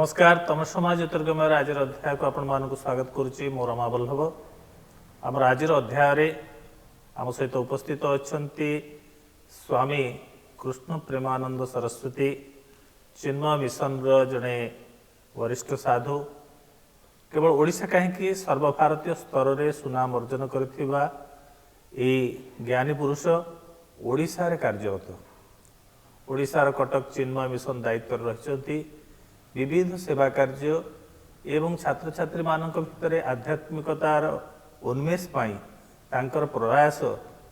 नमस्कार तम समाज ज्योतिर्गमय आज अध्याय को आपण मानक स्वागत करुच्ची मो रमा बल्लभ आम आज अध्याय आम सहित उपस्थित अच्छा स्वामी कृष्ण प्रेमानंद सरस्वती चिन्मय मिशन जड़े वरिष्ठ साधु केवल ओडिशा कहीं सर्वभारतीय स्तर में सुनाम अर्जन करथिबा ज्ञानी पुरुष ओडिशा रे कार्यरत ओडिशार कटक चिन्मय मिशन दायित्व रही विविध सेवा कार्य एवं छात्र छात्री मानक भितर आध्यात्मिकतार उन्मेष पाई तांकर प्रयास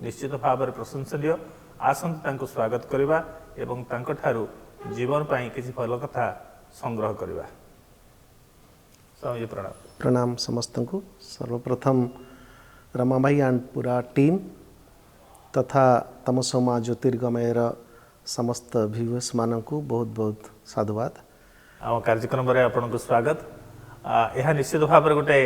निश्चित भाव में प्रशंसनीय आसंत स्वागत करवा एवं तांको ठारू जीवन पाई किसी भल कथा संग्रह करवा। स्वामी प्रणाम। प्रणाम समस्त को। सर्वप्रथम रमा भाई एंड पूरा टीम तथा तम समाज ज्योतिर्गमयर समस्त व्यूअर्स मानक बहुत बहुत साधुवाद। आम कार्यक्रम में आपन को स्वागत। यह निश्चित भाव में गोटे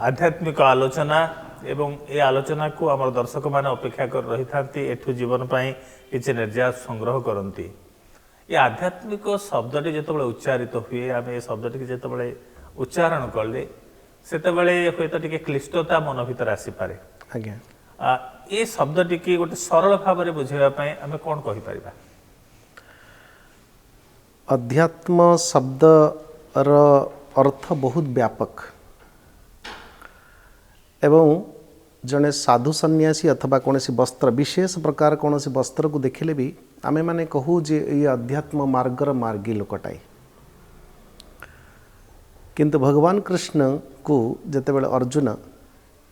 आध्यात्मिक आलोचना एवं ये आलोचना को आम दर्शक मैंने अपेक्षा कर रही था एठू जीवन पाई किसी निर्यास संग्रह करती। ये आध्यात्मिक शब्दटी जो उच्चारित हुए आम ये शब्दटी जो उच्चारण कले से हूँ टे क्लिष्टता मन भर आसीपे। आज्ञा ये शब्दटी की गोटे सरल भाव में बुझाई आम कौन कहीपर? अध्यात्म शब्द अर्थ बहुत व्यापक एवं जड़े साधु सन्यासी अथवा कौन वस्त्र विशेष प्रकार कौन वस्त्र को देखिले भी आमे माने कहू जे ये अध्यात्म मार्गर मार्गी लोकटाई। किंतु भगवान कृष्ण को जेतेबेले अर्जुन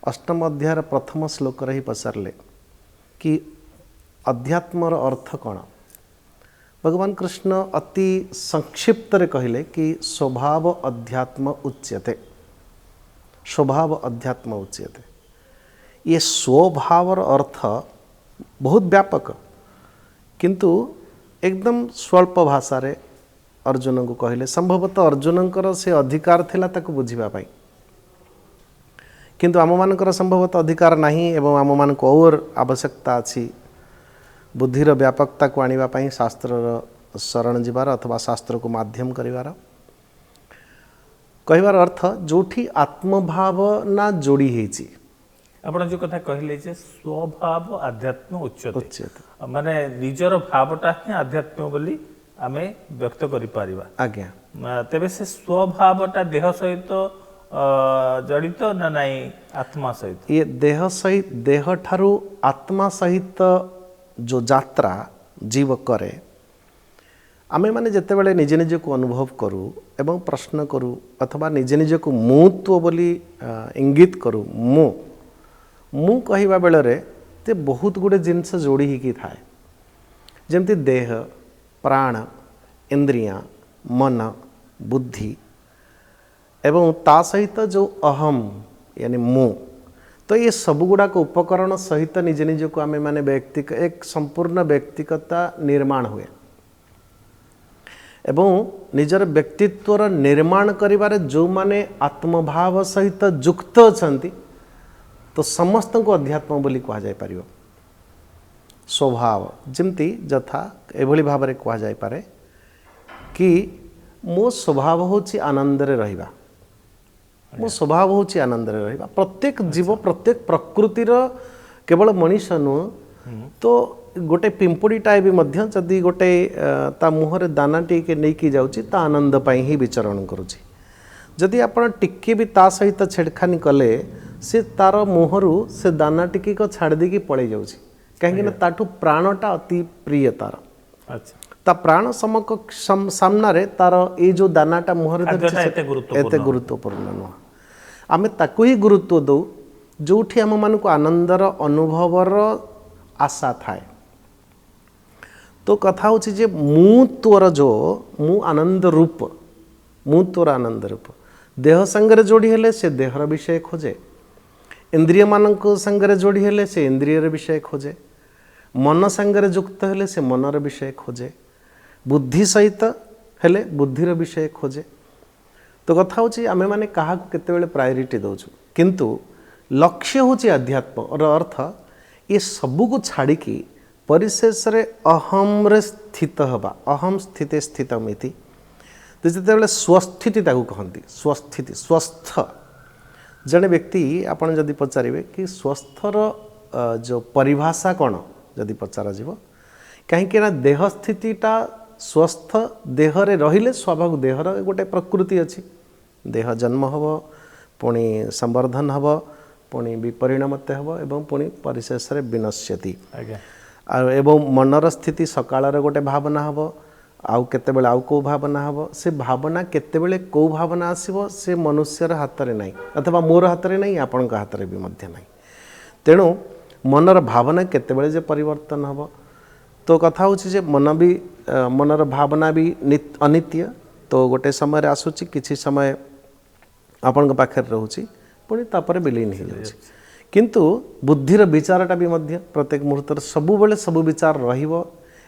अष्टम अध्याय प्रथम श्लोक ही पचारे कि अध्यात्मर अर्थ कौन, भगवान कृष्ण अति संक्षिप्त रे कहले कि स्वभाव अध्यात्म उच्यते। स्वभाव अध्यात्म उच्यते। ये स्वभावर अर्थ बहुत व्यापक किंतु एकदम स्वल्प भाषा रे अर्जुन को कहले। संभवतः अर्जुनकर से अधिकार थिला ताको बुझिबा पाई किंतु आम मानकर संभवतः अधिकार नहीं एवं आम मान को और आवश्यकता अछि बुद्धिर व्यापकता को आनिबा पाई शास्त्र शरण जीवार अथवा शास्त्र को माध्यम करिवार कहिवार अर्थ जोठी आत्मभाव ना जोड़ी हेची। आपण जो कथा कहले जे स्वभाव आध्यात्म उच्यते माने निजर भावटा ही आध्यात्म बोली आमे व्यक्त करि परिबा। आज्ञा तेबे से स्वभावटा देह सहित जड़ित ना नहीं आत्मा सहित? ये देह सहित देह ठारू आत्मा सहित जो यात्रा जीव करे आमे माने जेते बेले निजे निजे को अनुभव करू एवं प्रश्न करू अथवा निजे निजे को मुत्व बोली इंगित करू मु कहिबा बेले रे ते बहुत गुडे जिनस जोड़ी ही की थाए जेमती देह प्राण इंद्रिया मन बुद्धि एवं ता सहित जो अहम यानी मु तो ये सब गुड़ाक उपकरण सहित निज निज को आमे माने व्यक्तिक एक संपूर्ण व्यक्तिगता निर्माण हुए एवं निजर व्यक्तित्वर निर्माण करिवारे जो माने आत्मभाव सहित युक्त अछंती तो समस्त को अध्यात्म बोली कहा जाय परियो। स्वभाव जिमती जथा एभली भाव रे कहा जाय पारे कि मो स्वभाव होची आनंद रे रहिबा। मो स्वभाव होची आनंद रे रहिबा। प्रत्येक जीव प्रत्येक प्रकृतिर केवल मनीष नु तो गोटे पिंपुड़ीटाए भी मध्य जदि गोटे ता मुहरे दाना टी नहीं की जाउची ता आनंद पाई ही विचरण करुची। जदि आपण टिके भी ता सहित छेड़खानी कले से तार मुहरु से दाना टिकी को छाड़ दी की पड़े जाउची कहीं ना ताठू प्राणटा अति प्रिय तार। अच्छा ता प्राण समक सामना रे तार ए जो दानाटा मुहरे एते गुरुत्वपूर्ण नुह आमे ताकू ही गुरुत्व दो जोठी आम मान को आनंदर अनुभवर आशा थाए। तो कथा होची जे मु तोर जो मु आनंद रूप मु तोर आनंद रूप देह संगरे जोड़ी हेले से देहर विषय खोजे, इंद्रिय मानक संगरे जोड़ी हेले से इंद्रियर विषय खोजे, मन संगरे युक्त हेले से मनर विषय खोजे, बुद्धि सहित हेले बुद्धिर विषय खोजे। तो कथा होची आमे माने कहा को केते बेले प्रायोरिटी दोछु किंतु लक्ष्य होची अध्यात्म और अर्थ ये सबू को छाड़ी की परिशेष रे अहम रे स्थित हबा। अहम स्थिते स्थितमिति तो जितेबाला स्वस्थिति ताकू कहती स्वस्थिति स्वस्थ जड़े व्यक्ति आपड़ जदि पचारे कि स्वस्थर जो परिभाषा कौन जदि पचार कहीं देह स्थितिटा स्वस्थ देहरे रहिले स्वाभाविक देहर गोटे प्रकृति अच्छी देह जन्म हम पुणी संवर्धन हम पुणी विपरिणामते हम एवं पुणी परिशेष विनश्यति एवं मनर स्थिति सकाळर गोटे भावना हम आउ केतेबेले आउ को भावना हम से भावना केतेबेले को भावना आसीबो से मनुष्यर हाथ में नहीं अथवा मोर हाथ में नहीं आपण हाथ में भी मध्य नहीं तेणु मनर भावना केतेबेले जे परिवर्तन हम तो कथा होची जे मन भी मनर भावना भी अनित्य तो गोटे समय आसूची किछि समय आपण पाखे रोची पुणी तापर विलीन हो जाଉଛି किंतु बुद्धिर विचारटा भी मध्य प्रत्येक मुहूर्त सबु बेले सब विचार रहिबो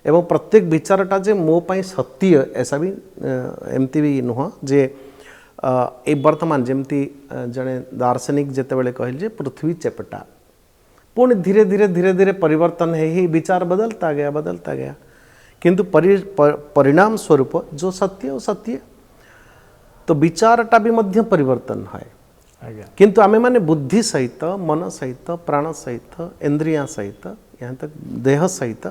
एवं प्रत्येक विचारटा जे मो पाई सत्य ऐसा भी एमती भी नुह जे ए वर्तमान जमती जड़े दार्शनिक जितेबाला कहल जे पृथ्वी चेपटा पुणी धीरे धीरे धीरे धीरे परिवर्तन है विचार बदलता गया किंतु परिणाम स्वरूप जो सत्य वो सत्य तो विचारटा भी मध्य परिवर्तन है किंतु आमे माने बुद्धि सहित मन सहित प्राण सहित इंद्रिया सहित यहाँ तक देह सहित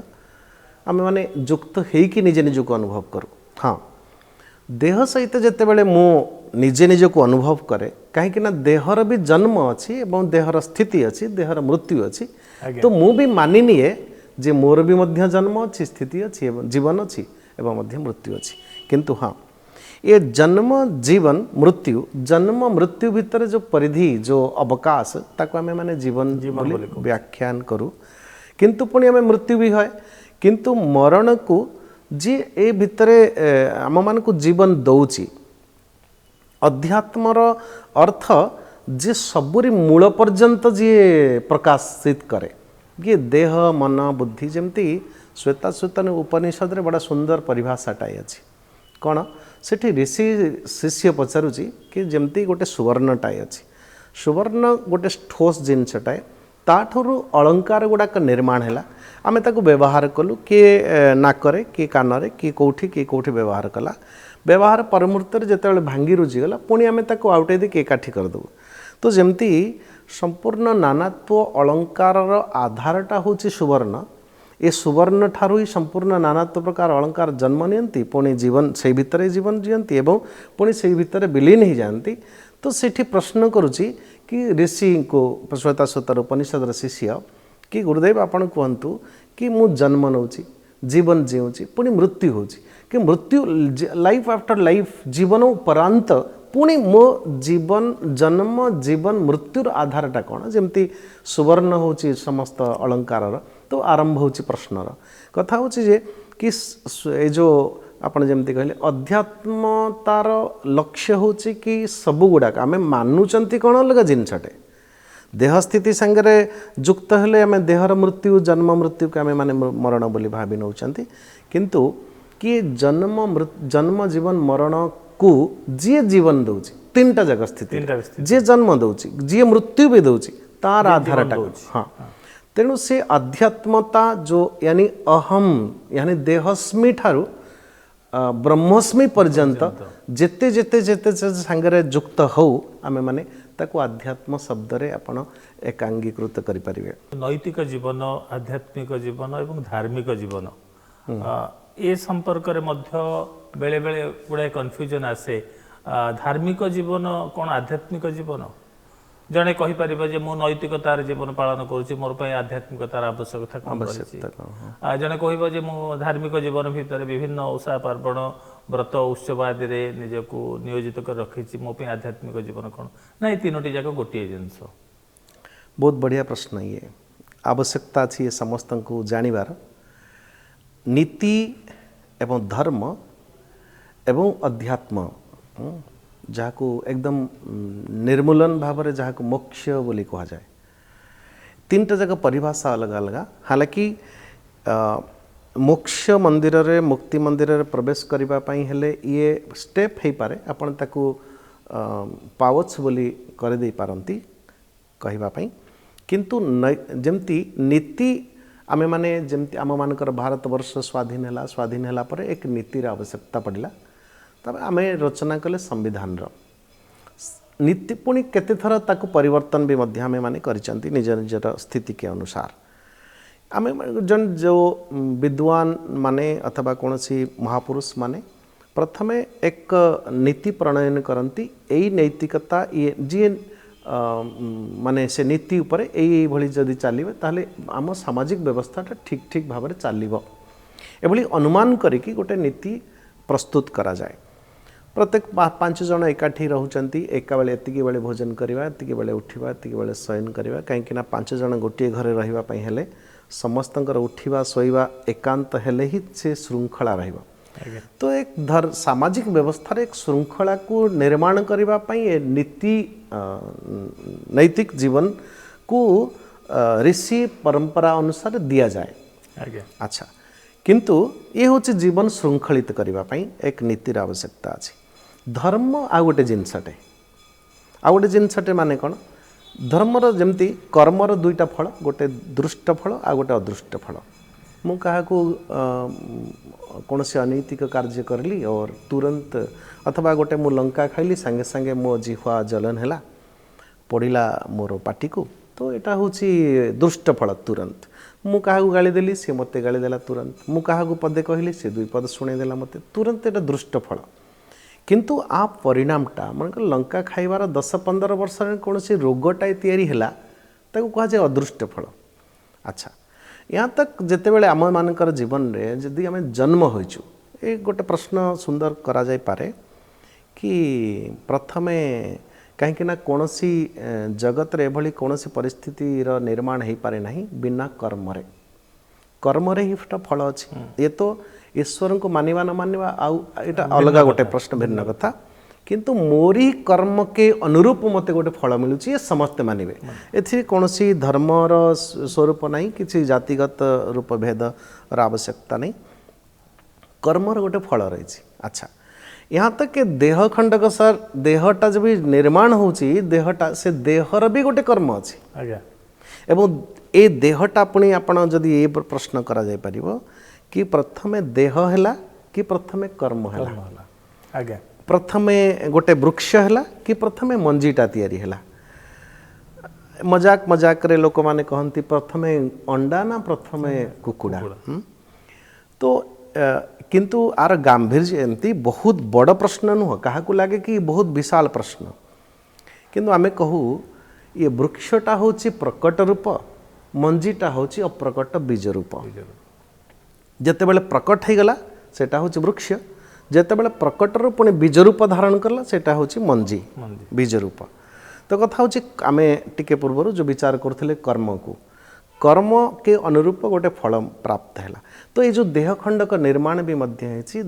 आमे माने युक्त होइकि निजे निज को अनुभव करूँ हाँ देह सहित जितेबाला मु निजे निज को अनुभव करे कहीं देहर भी जन्म अच्छी एवं देहर स्थिति अच्छी देहर मृत्यु अच्छी तो मु भी मानि निए जे मोर भी मध्य जन्म अच्छी स्थिति अच्छी जीवन अच्छी एवं मध्य मृत्यु अच्छी किंतु हाँ ये जन्म जीवन मृत्यु जन्म मृत्यु भितर जो परिधि जो अवकाश ताको आमे माने जीवन बोली व्याख्यान करूँ किंतु पुणी आमे मृत्यु भी है किंतु मरण को जी ए भितरे आम मान को जीवन दौची अध्यात्मर अर्थ जे सबुरी मूल पर्यंत जी प्रकाशित करे ये देह मन बुद्धि जमती श्वेताश्वेतन उपनिषद रे बड़ा सुंदर परिभाषाटाए अच्छी कौन सेठी ऋषि शिष्य पचारुची कि जमती गोटे सुवर्णटाए अच्छी सुवर्ण गोटे ठोस जिनसटाए ताठुरु अलंकार गुड़ाक निर्माण है आमे ताको व्यवहार कलु किए नाकरे किए कानरे किए कौठी व्यवहार कला व्यवहार परमुहूर्त जितेबाला भांगी रुजिगला पुणी आमे ताको आउटे दी किए काठी करदेबू तो जमती संपूर्ण नानात्व अलंकार आधारटा होची सुवर्ण ये सुवर्ण ठारू ही संपूर्ण नानात्व प्रकार अलंकार जन्म नियंती पुणी जीवन से भितर जीवन जीवंती एवं पुणी से भितर विलीन हो जाती तो सेठी प्रश्न करुची कि ऋषि को श्वेताश्वेतर उपनिषद शिष्य कि गुरुदेव आपण कहतु कि मु जन्म नौची जीवन जीऊँची पुणी मृत्यु होची कि मृत्यु लाइफ आफ्टर लाइफ जीवन उपरांत पुणी मो जीवन जन्म जीवन मृत्युर आधारटा कौन जमती सुवर्ण होची समस्त अलंकार तो आरंभ होची प्रश्नर कथा होची जे कि ए जो आपण जमती कहले अध्यात्मतार लक्ष्य होची कि सबु गुड़ाक आमे मानुचंती कौन अलग जिनसटे देह स्थिति संगे युक्त हेले आमे देहर मृत्यु जन्म मृत्यु को आमे माने मरण बोली भावी नौचंती किंतु कि जन्म जीवन मरण को जी जीवन दौची तीनटा जगह स्थिति जी जन्म दौची जी मृत्यु भी दौची तार आधारटा हाँ तेणु से अध्यात्मता जो यानी अहम यानी देहस्मी ठारू ब्रह्मस्मी पर्यंत जेते जेते जेते सांगरे युक्त हो आमे माने ताको अध्यात्म शब्द रे आपण एकांगीकृत करि परिबे नैतिक जीवन आध्यात्मिक जीवन एवं धार्मिक जीवन ए संपर्क रे मध्य बेले बेले गुड़ाए कन्फ्यूजन आसे धार्मिक जीवन कौन आध्यात्मिक जीवन जड़े कहीपर जे मु नैतिकतार जीवन पालन करुँच मोर आध्यात्मिकतार आवश्यकता कम रही जड़े कह मु धार्मिक जीवन भितर विभिन्न ओषा पार्वण व्रत उत्सव आदि निजक नियोजित कर रखी मो आध्यात्मिक जीवन कौन ना ये तीनोटी जाक गोटे जिनस बहुत बढ़िया प्रश्न ये आवश्यकता अच्छी ये समस्त को जानिबार नीति एवं धर्म एवं अध्यात्म जहाँ एकदम निर्मूलन भाव में जहाँ मोक्ष बोली कह जाए तीनटा जगह परिभाषा अलग अलग हालांकि मोक्ष मंदिर रे मुक्ति मंदिर रे प्रवेश करबा पई हेले ये स्टेप हे पारे आपण ताकू पावच बोली कर दे पारंती कहबा पई किंतु जेमती नीति आमे माने जेमती आम मानकर भारत वर्ष स्वाधीन हैला पर एक नीतिर आवश्यकता पड़िला तब आम रचना कले संविधान नीति पुणी केते थर ताकू परिवर्तन भी मध्य आमे माने करिसंती निज निजर स्थिति के अनुसार आमे जन जो विद्वान माने अथवा कोनसी महापुरुष माने प्रथमे एक नीति प्रणयन करती यही नैतिकता ये जी माने से नीति उपरे यही भली जदि चलिबे ताले आम सामाजिक व्यवस्थाटा ठीक ठीक भाव में चलिबो एभली अनुमान करिकी गोटे नीति प्रस्तुत करा जाए प्रत्येक 5 जन एकाठी रहउचंती एका बेले एतिकी बेले भोजन करवा एतिकी बेले उठिबा एतिकी बेले शयन करवा कहीं 5 जन गोटे घरे रहिबा पई हेले समस्तंकर उठिबा सोइबा एकांत हेले ही से श्रृंखला रहिबा तो एक सामाजिक व्यवस्था एक श्रृंखला को निर्माण करबा पई ए नीति नैतिक जीवन को ऋषि परंपरा अनुसार दिया जाए अच्छा किंतु ये हूँ जीवन श्रृंखलित करबा पई एक नीतिर आवश्यकता अछि धर्म आ गोटे जिनसटे माने कौन धर्मर जमती कर्मर दुईटा फल गोटे दृष्ट फल आ गोटे अदृष्ट फल मु कहा कौन से अनैतिक कार्य करली और तुरंत अथवा गोटे मु लंका खाइली संगे संगे मो जिह्वा जलन हैला पड़िला मोर पाटी को तो यहाँ हूँ दुष्ट फल तुरंत मु क्या गाली देली सी मते गाली देला तुरंत मु क्या पदे कहली सी 2 पद शुणेदेला मते तुरंत यहाँ दृष्ट फल किंतु आ परिणामटा मन लंका खाइबार 10-15 वर्ष कौन से रोगटाए तैयारी हैला ताको कहा जाए अदृष्ट फल अच्छा यहाँ तक जिते बड़े आम मानकर जीवन में जदि आम जन्म होइचु ए गोटे प्रश्न सुंदर करा जाय पारे कि प्रथमे कहीं कौन सी जगत रे एभली कौन सी परिस्थिति निर्माण हो पारे नहीं बिना कर्म रे ही फल अच्छी ये तो ईश्वर को मानिबा न मानिबा आटा अलग गोटे प्रश्न भिन्न कथा किंतु मोरी कर्म के अनुरूप मते गोटे फल मिलूँ ये समस्ते मानिबे एथि कौन सी धर्मर स्वरूप नहीं किसी जातिगत रूप भेद आवश्यकता नहीं कर्मर गोटे फल रही अच्छा यहाँ तक के देह खंडक सर देहटा जब निर्माण होची देहटा से देहर भी गोटे कर्म अच्छी एवं ए देहटा पुणी आपण जदि ये प्रश्न करा जाय परिबो कि प्रथमे देह हैला कि प्रथमे कर्म हैला प्रथमे गोटे वृक्ष हैला कि प्रथमे मंजीटा तैयारी हैला मजाक मजाक रे लोक माने कहंती प्रथमे अंडा ना प्रथमे कुकुड़ा तो किंतु आर गांभीर्य एमती बहुत बड़ प्रश्न नुह क्या लगे कि बहुत विशाल प्रश्न किंतु आमे कहू ये वृक्षटा हूँ प्रकट रूप मंजीटा हूँ अप्रकट बीज रूप जिते बड़े प्रकट हो गला सेटा हूँ वृक्ष जिते बड़े प्रकट रू पुणी बीज रूप धारण करला सेटा हूँ मंजी बीज रूप तो कथा हूँ आम टिके पूर्व जो विचार करथिले कर्म को कर्म के अनुरूप गोटे फल प्राप्त है तो ये जो देह खंडक निर्माण भी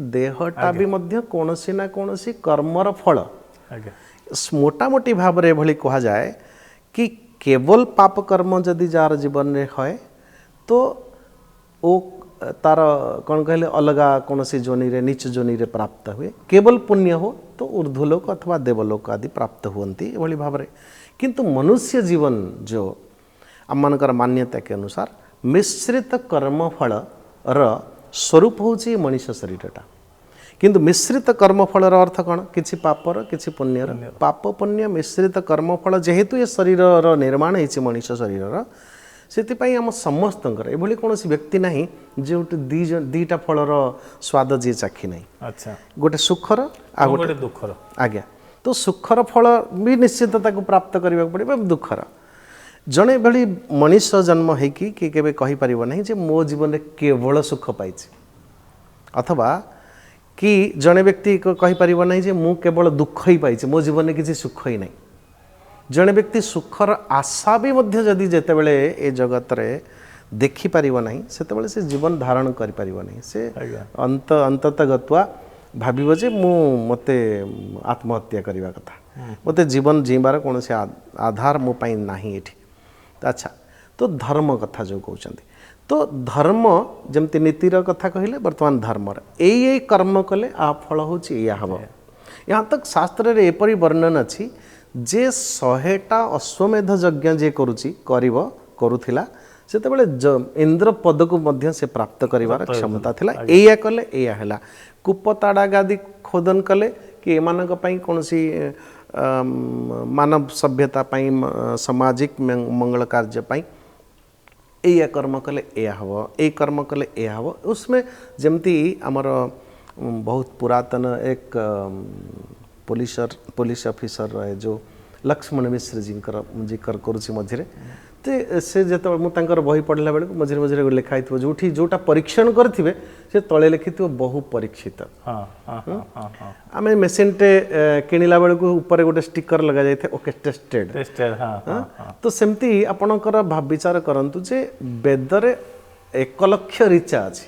देहटा भी कौनसी ना कौनसी कर्मर फल मोटा मोटी भाव में भली कहा जाए कि केवल पाप कर्म जदि जार जीवन में है तो वो तार कौन कहले अलगा कौन सी जोनी रे नीच जोनी रे प्राप्त हुए केवल पुण्य हो तो ऊर्ध्वलोक अथवा देवलोक आदि प्राप्त हुअन्ति एभली भाव में किंतु मनुष्य जीवन जो आम मानकर मान्यता के अनुसार मिश्रित कर्मफल स्वरूप हूँ मनीष शरीरटा किंतु मिश्रित कर्मफल अर्थ कौन किसी पापर किसी पुण्यर पाप पुण्य मिश्रित कर्मफल जेहेतु ये शरीर निर्माण होती मनीष शरीर से आम समस्त एभली कौन व्यक्ति ना जो दीटा फलर स्वाद जी चाखी ना अच्छा गोटे सुखर आ गोटे दुखर आज्ञा तो सुखर फल भी निश्चित प्राप्त करने पड़े दुखर जड़े भली मनीष जन्म होकि केवे कहीपर ना जे मो जीवन में केवल सुख पाई अथवा कि जड़े व्यक्ति कहीपर ना जे मु केवल दुख ही पाई मो जीवन में किसी सुख ही नहीं जड़े व्यक्ति सुखर आशा भी जदि जिते बड़े ए जगत रे देखिपर ना से जीवन धारण कर से अंततः गत्वा भाव जे मते आत्महत्या करने कथा मते जीवन जीवार कौन से आधार मो पाई नाही एठी अच्छा तो धर्म कथा जो कहते तो धर्म जमती नीतिर कथा कहले बर्तमान धर्मर यही कर्म कले आ फल हूँ या हम यहाँ तक शास्त्र रे एपरी वर्णन अच्छी जे 100टा अश्वमेध यज्ञ जे करुला ସେତେବେଳେ ଇନ୍ଦ୍ର ପଦକୁ ମଧ୍ୟ ସେ ପ୍ରାପ୍ତ କରିବାର କ୍ଷମତା ଥିଲା। ଏଇଆ କଲେ ଏଇଆ ହେଲା। କୂପ ତାଡ଼ାଗାଦି ଖୋଦନ କଲେ କି ଏମାନଙ୍କ ପାଇଁ କୌଣସି ମାନବ ସଭ୍ୟତା ପାଇଁ ସାମାଜିକ ମଙ୍ଗଳ କାର୍ଯ୍ୟ ପାଇଁ ଏଇଆ କର୍ମ କଲେ ଏଇଆ ହେବ, ଏଇ କର୍ମ कले एया हब। उसमें जमती आमर बहुत पुरातन एक पुलिस ऑफिसर रहे जो लक्ष्मण मिश्र जिकर करुँच मझे तो से जो मुझे बही पढ़ला बेलू मझे मझे लिखाई जो जोटा परीक्षण करेंगे से तले लिखि बहु परीक्षित। आम मेसीन टे किणला बेलू ऊपर गोटे स्टिकर लगा जाए ओके टेस्टेड। तो सेमती आपणकर विचार करंतु जे वेदरे 1 लक्ष ऋचा अच्छी।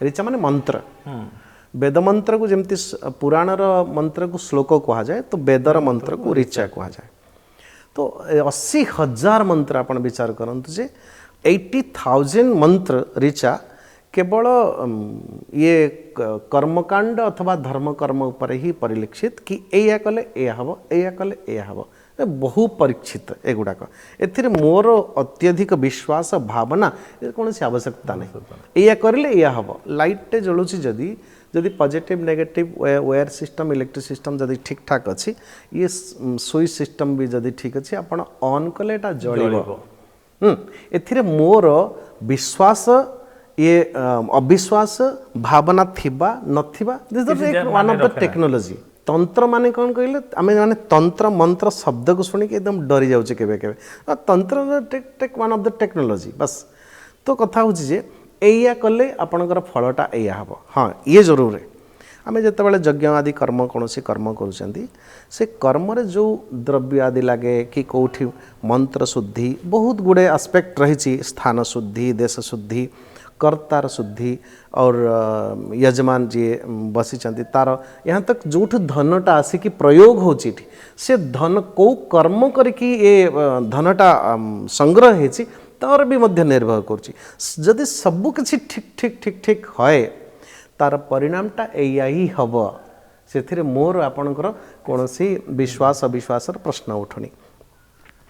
ऋचा माने मंत्र। वेद मंत्र को जमती पुराणर मंत्र को श्लोक कह जाए तो वेदर मंत्र को ऋचा कह जाए। तो 80,000 मंत्र आप विचार करंतु जे 80,000 मंत्र ऋचा केवल ये कर्मकांड अथवा धर्म कर्म उपर ही परिलक्षित कि एया कले एया हब, एया कले एया हब। बहु परीक्षित एगुड़ाक ए मोर अत्यधिक विश्वास भावना कौन आवश्यकता नहीं। एया करले एया हब। लाइट जलुची जदि जदि positive negative wire system electric system जदि ठीक ठाक अच्छी ये स्विच सिस्टम भी जदि ठीक अच्छी आप ऑन कले एटा जलिबो। एथिरे मोर विश्वास ये अविश्वास भावना थिबा नथिबा this is one of the technology. तंत्र माने कौन कहले आम माने तंत्र मंत्र शब्द को शुणी एकदम डरी जाऊे केबे केबे। तंत्र take one of the technology बस। तो कथा हूँ जे एया कले आपणकर फलटा एया हम। हाँ ये जरूर है आम जिते यज्ञ आदि कर्म कौन कर्म करुँच से कर्म जो द्रव्य आदि लगे कि कौटी मंत्र शुद्धि बहुत गुड़े आस्पेक्ट रही। स्थान शुद्धि, देश शुद्धि, कर्तार शुद्धि और यजमान जी बसी तार यहाँ तक जो धनटा आसिकी प्रयोग होची से धन कौ कर्म करके ये धनटा संग्रह होती तार भी मध्य निर्भर करुँची। जदि सबू किसी ठीक ठीक ठीक ठीक है तार परिणामटा एया ही हम। से मोर आपणकर कौन विश्वास अविश्वास प्रश्न उठुनी।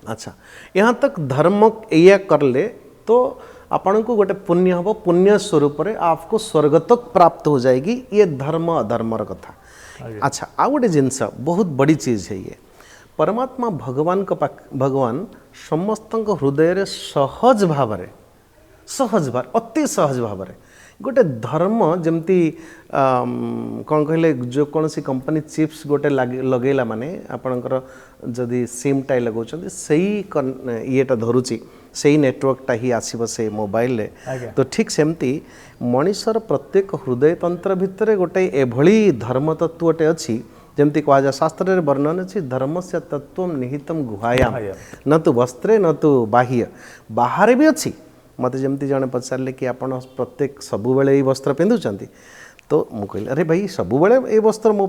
अच्छा यहाँ तक धर्म एया करले तो आपण को गोटे पुण्य हम। पुण्य स्वरूप आपको स्वर्ग तक प्राप्त हो जाएगी। ये धर्म अधर्मर कथा। अच्छा आ गोटे जिनस बहुत बड़ी चीज़ है ये परमात्मा भगवान भगवान समस्त हृदय सहज भाव अति सहज भाव गोटे धर्म जमती कौन कहले जो कौन सी कंपनी चिप्स गोटे लगेला माने आपणकर जदि सिम टाई लगाउछन सही येटा धरुची सही नेटवर्कटा ही आसीबो से मोबाइल रे। तो ठीक सेमती मनीषर प्रत्येक हृदय तंत्र भितर गोटे एभली धर्म तत्वटे अच्छी जमती कह जाए शास्त्र रे वर्णन अच्छी धर्म से तत्व निहितम गुहायाम न तो वस्त्रे न तो बाह्य बाहर भी अच्छी। मत जमती जड़े पचारे कि आप प्रत्येक सबुबले ये वस्त्र पिंधुंट तो मुझे कहली अरे भाई सबुबले ये वस्त्र मो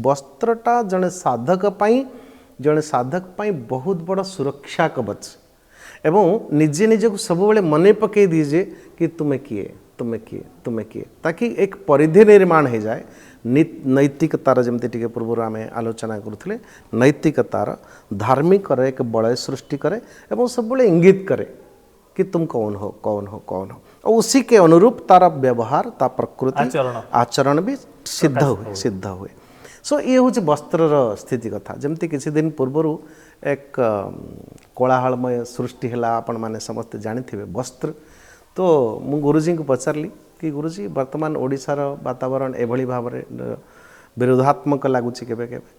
वस्त्रटा जड़े साधक पाई बहुत बड़ सुरक्षा कवच एवं निजे निजे को सबुबले मन पकई दीजिए कि तुम्हें किए तुम्हें किए तुम्हें किए ताकि एक परिधि निर्माण हो जाए। नैतिकतार जमती टी पूर्व आम आलोचना करुले नैतिकतार धार्मिक एक बलय सृष्टि करे एवं सब इंगित करे कि तुम कौन हो कौन हो कौन हो और उसी के अनुरूप तार व्यवहार ता प्रकृति आचरण भी सिद्ध हुए। सो ये हूँ वस्त्रर स्थिति कथा। जमती किसी दिन पूर्वर एक कोलाहलमय सृष्टि है आपण मैंने समस्ते जानी वस्त्र। तो मु गुरुजी को पचारली कि गुरुजी वर्तमान ओडिशार वातावरण एभली भाव विरोधात्मक लगुच केबे केबे।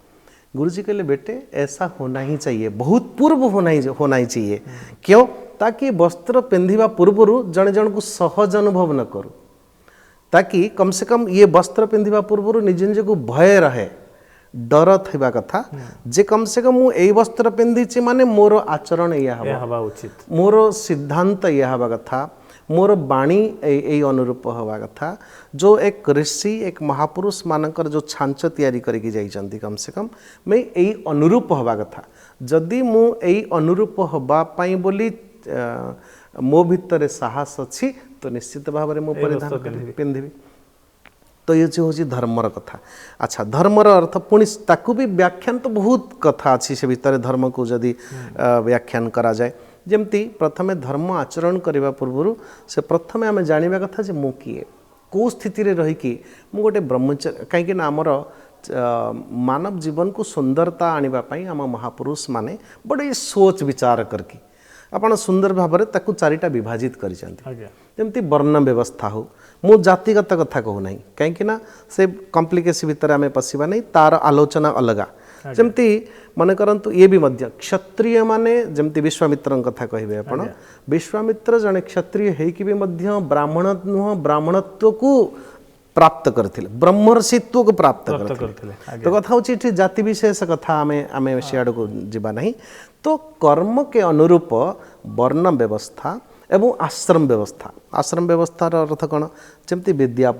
गुरुजी कहले बेटे ऐसा होना ही चाहिए, बहुत पूर्व होना ही चाहिए। क्यों? ताकि वस्त्र पिंधिबा पूर्वर जन जन को सहज अनुभव न करूँ ताकि कम से कम ये वस्त्र पिंधिबा पूर्वर निज निज को भय रहे डर थिबा कथा जे कम से कम मु एई वस्त्र पिंधिछि माने मोर आचरण या हवा उचित, मोर सिद्धांत या हवा कथा, मोर बाणी एई अनुरूप हवा कथा। जो एक ऋषि एक महापुरुष मानकर जो छांच तैयारी करके जाइछन्ति कम से कम मैं एई अनुरूप हवा कथा। जदि मु एई अनुरूप हवा पाई बोली मो भितर साहस अच्छी तो निश्चित भाव में मो परिधान पिंधिबी। तो ये हूँ धर्मर कथा। अच्छा धर्मर अर्थ पुणी ताकू भी व्याख्यान तो बहुत कथा अच्छी से भितर धर्म को जदि व्याख्यान करा जाए जमती प्रथमे धर्म आचरण करने पूर्व से प्रथमे आम जाना कथा जे मु किए कौ स्थिति रे रही मु गोटे ब्रह्मचर्य कहीं आमर मानव जीवन को सुंदरता आने आम महापुरुष माने बड़े सोच विचार करके आपण सुंदर भाव में ताकू चारिटा विभाजित करमती वर्ण व्यवस्था हो मु जातिगत कथा कहूना कहीं से कॉम्प्लिकेसी भितर आम पशिबा नहीं तार आलोचना अलग जमती मन करंतु ये भी मध्य क्षत्रिय माने जमती विश्वामित्र कथा कहे आपण विश्वामित्र जने क्षत्रिय हेकि भी मध्य ब्राह्मण नुह ब्राह्मणत्व को प्राप्त करथिले ब्रह्मर्षित्व को प्राप्त करथिले तो कथा होची एठी जाति विशेष कथा आमे सियाड को जीवा नहीं तो कर्म के अनुरूप वर्ण व्यवस्था एवं आश्रम व्यवस्थार अर्थ कौन जमती विद्या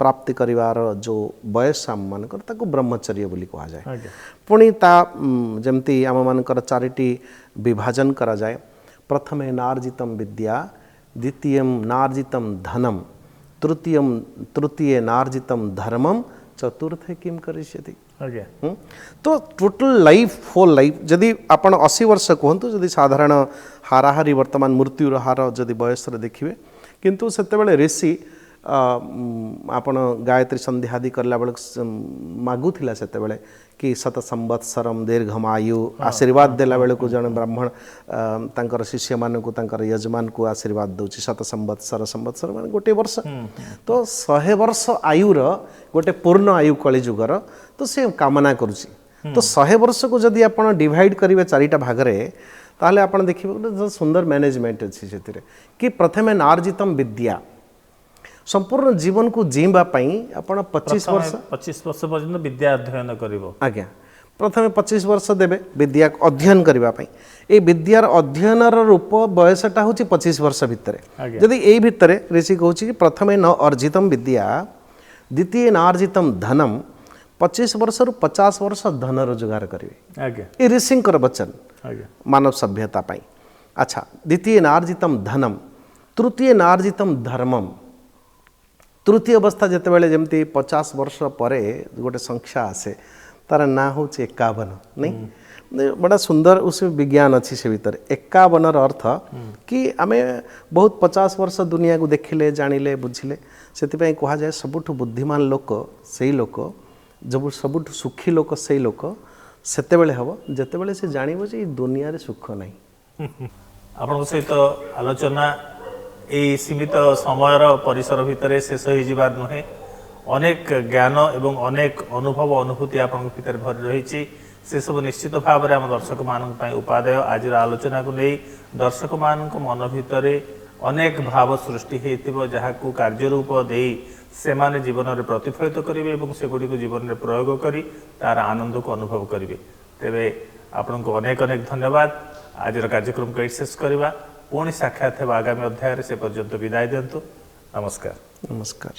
प्राप्ति करिवार जो बयस आम मानकर ताको ब्रह्मचर्य बोली कहा जाए पुणी ता जमती आम मानकर चारिटी विभाजन करा जाए प्रथमे नार्जितम विद्या द्वितीय नार्जितम धनम तृतीय नार्जितम धर्मम चतुर्थे किम करिष्यति तो टोटल लाइफ होल लाइफ जदि आपण 80 वर्ष कहतु जदि साधारण हाराहारी वर्तमान मृत्युर हार जदि बयस देखिए किंतु सेतेबेले ऋषि आपण गायत्री संध्यादि करला बेले मागुथिला सेतेबेले कि शत संवत्सरम दीर्घमायु आशीर्वाद देला बेले को जन ब्राह्मण तांकर शिष्य मान को तांकर यजमान को आशीर्वाद दउची शत संवत्सर मान गोटे वर्ष तो 100 वर्ष आयुर गोटे पूर्ण आयु कली जुगर तो से कामना करुची तो 100 वर्ष को जदि आपण डिवाइड करिवे चारिटा भागरे ताहले आपण देखिबे सुंदर मैनेजमेंट अछि सेतिरे कि प्रथमे नार्जितम विद्या संपूर्ण जीवन को जीवा आपण 25 वर्ष पर्यंत विद्या अध्ययन करिवो आज्ञा प्रथमे 25 वर्ष देबे विद्या अध्ययन करबा पई ए विद्यार अध्ययनर रूप बयसटा होची 25 वर्ष भितरे यदि एई भितरे ऋषि कहूची कि प्रथमे न अर्जितम विद्या द्वितीय नार्जितम धनम 25 वर्ष रु 50 वर्ष धन रोजगार करेंगे आज्ञा ये ऋषिंकर वचन मानव सभ्यता पाई अच्छा द्वितीय नार्जितम धनम तृतीय नार्जितम धर्मम तृतीय अवस्था जितेबाला जमती 50 वर्ष पर गोटे संख्या आसे तार ना हूँ 51 नहीं बड़ा सुंदर उस विज्ञान अच्छी से भीतर 51 अर्थ कि आम बहुत 50 वर्ष दुनिया को देखिले जानिले बुझिले से कह जाए सबुठ बुद्धिमान लोक से लोक जब सबुठ सुखी लोक से लोक सेतेबेले हम जितेबेले से जानव जे दुनिया रे सुख नहीं आपण सहित आलोचना यही सीमित समयर परिसर भितर शेष हो जाबार नुहे अनेक ज्ञान एवं अनेक अनुभव अनुभूति आपण भीतर भरी रही से सब निश्चित भाव में आम दर्शक मान उपादेय आज आलोचना को नहीं दर्शक मान मन भितर अनेक भाव सृष्टि हो जहाँ को कार्यरूप दे से माने जीवन में प्रतिफलित करेंगे और से गुड़ी को जीवन में प्रयोग करी तार आनंद को अनुभव करेंगे तेरे आपण को अनेक अनेक धन्यवाद आज कार्यक्रम को शेष करवा पुणी साक्षात आगामी अध्याय से पर्यंत विदाय दिंतु नमस्कार नमस्कार।